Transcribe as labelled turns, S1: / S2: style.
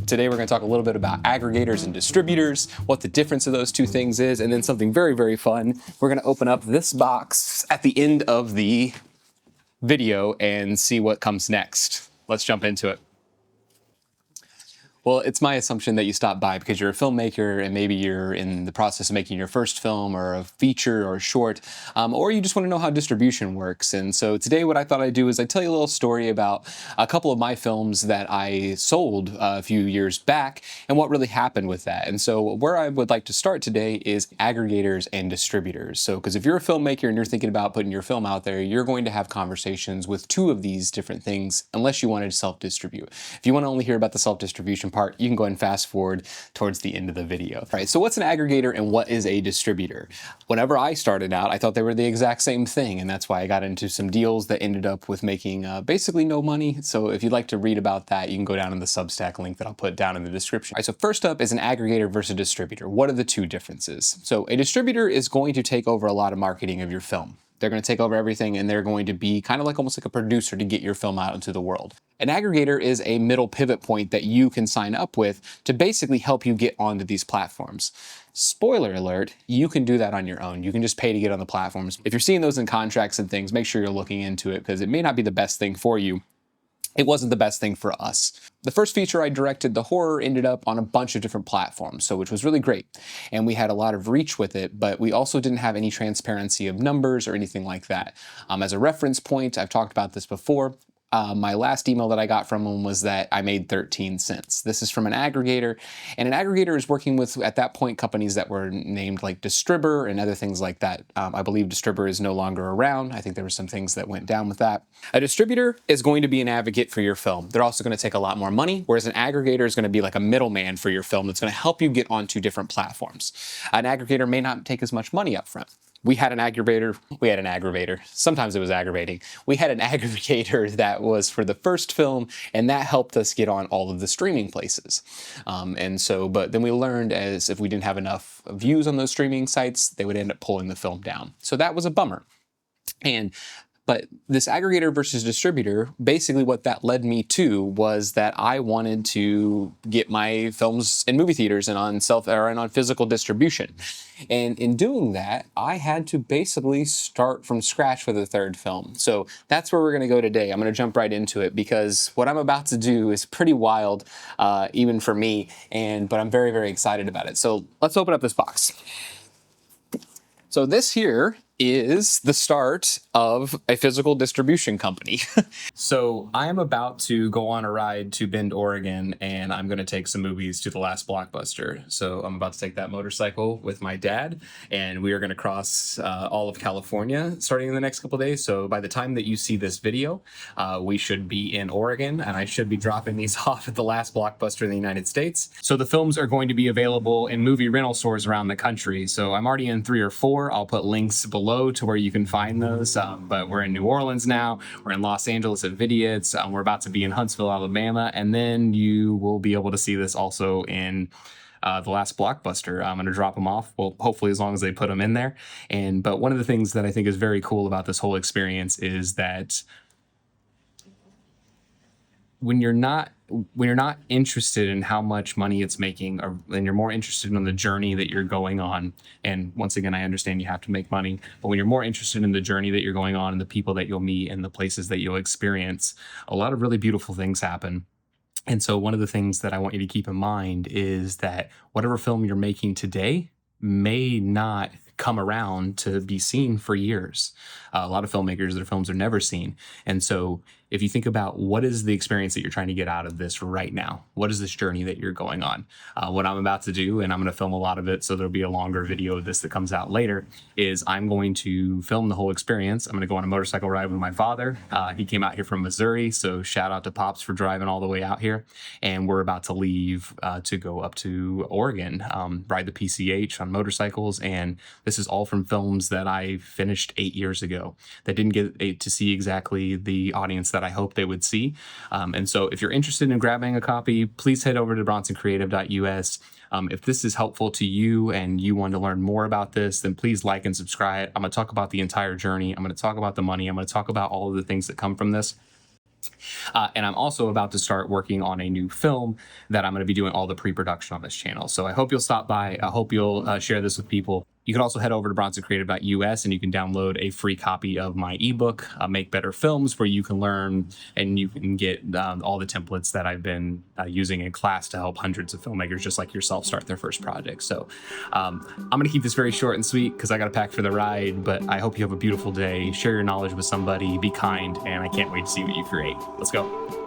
S1: Today we're going to talk a little bit about aggregators and distributors, what the difference of those two things is, and then something very, very fun. We're going to open up this box at the end of the video and see what comes next. Let's jump into it. Well, it's my assumption that you stopped by because you're a filmmaker and maybe you're in the process of making your first film or a feature or a short, or you just want to know how distribution works. And so today what I thought I'd do is I'd tell you a little story about a couple of my films that I sold a few years back and what really happened with that. And so where I would like to start today is aggregators and distributors. So, because if you're a filmmaker and you're thinking about putting your film out there, you're going to have conversations with two of these different things unless you wanted to self-distribute. If you want to only hear about the self-distribution part, you can go ahead and fast forward towards the end of the video. All right, so what's an aggregator and what is a distributor? Whenever I started out, I thought they were the exact same thing, and that's why I got into some deals that ended up with making basically no money. So if you'd like to read about that, you can go down in the Substack link that I'll put down in the description. All right, so first up is an aggregator versus a distributor. What are the two differences? So a distributor is going to take over a lot of marketing of your film. They're going to take over everything and they're going to be kind of like almost like a producer to get your film out into the world. An aggregator is a middle pivot point that you can sign up with to basically help you get onto these platforms. Spoiler alert, you can do that on your own. You can just pay to get on the platforms. If you're seeing those in contracts and things, make sure you're looking into it because it may not be the best thing for you. It wasn't the best thing for us. The first feature I directed, the horror, ended up on a bunch of different platforms, so which was really great. And we had a lot of reach with it, but we also didn't have any transparency of numbers or anything like that. As a reference point, I've talked about this before. My last email that I got from them was that I made 13 cents. This is from an aggregator, and an aggregator is working with, at that point, companies that were named like Distributors and other things like that. I believe Distributors is no longer around. I think there were some things that went down with that. A distributor is going to be an advocate for your film. They're also going to take a lot more money, whereas an aggregator is going to be like a middleman for your film that's going to help you get onto different platforms. An aggregator may not take as much money up front. We had an aggravator. Sometimes it was aggravating. We had an aggregator that was for the first film, and that helped us get on all of the streaming places. But then we learned as if we didn't have enough views on those streaming sites, they would end up pulling the film down. So that was a bummer. But this aggregator versus distributor, basically what that led me to was that I wanted to get my films in movie theaters and on physical distribution. And in doing that, I had to basically start from scratch for the third film. So that's where we're going to go today. I'm going to jump right into it because what I'm about to do is pretty wild, even for me, but I'm very, very excited about it. So let's open up this box. So this here is the start of a physical distribution company. So I am about to go on a ride to Bend, Oregon, and I'm going to take some movies to the last Blockbuster. So I'm about to take that motorcycle with my dad, and we are going to cross all of California starting in the next couple of days. So by the time that you see this video, we should be in Oregon, and I should be dropping these off at the last Blockbuster in the United States. So the films are going to be available in movie rental stores around the country. So I'm already in 3 or 4. I'll put links below to where you can find those, but we're in New Orleans now, we're in Los Angeles at Vidiots, we're about to be in Huntsville, Alabama, and then you will be able to see this also in the last Blockbuster. I'm going to drop them off, well, hopefully as long as they put them in there. But one of the things that I think is very cool about this whole experience is that when you're not interested in how much money it's making, and you're more interested in the journey that you're going on, and once again, I understand you have to make money, but when you're more interested in the journey that you're going on and the people that you'll meet and the places that you'll experience, a lot of really beautiful things happen. And so one of the things that I want you to keep in mind is that whatever film you're making today may not come around to be seen for years. A lot of filmmakers, their films are never seen. And so if you think about what is the experience that you're trying to get out of this right now, what is this journey that you're going on? What I'm about to do, and I'm going to film a lot of it, so there'll be a longer video of this that comes out later, is I'm going to film the whole experience. I'm going to go on a motorcycle ride with my father. He came out here from Missouri, so shout out to Pops for driving all the way out here. And we're about to leave to go up to Oregon, ride the PCH on motorcycles. And this is all from films that I finished 8 years ago that didn't get to see exactly the audience that I hoped they would see. And so if you're interested in grabbing a copy, please head over to bronsonCreative.us. If this is helpful to you and you want to learn more about this, then please like and subscribe. I'm going to talk about the entire journey. I'm going to talk about the money. I'm going to talk about all of the things that come from this. And I'm also about to start working on a new film that I'm going to be doing all the pre-production on this channel. So I hope you'll stop by. I hope you'll share this with people. You can also head over to bronsoncreative.us and you can download a free copy of my ebook, Make Better Films, where you can learn and you can get all the templates that I've been using in class to help hundreds of filmmakers just like yourself start their first project. So I'm going to keep this very short and sweet because I got to pack for the ride, but I hope you have a beautiful day. Share your knowledge with somebody, be kind, and I can't wait to see what you create. Let's go.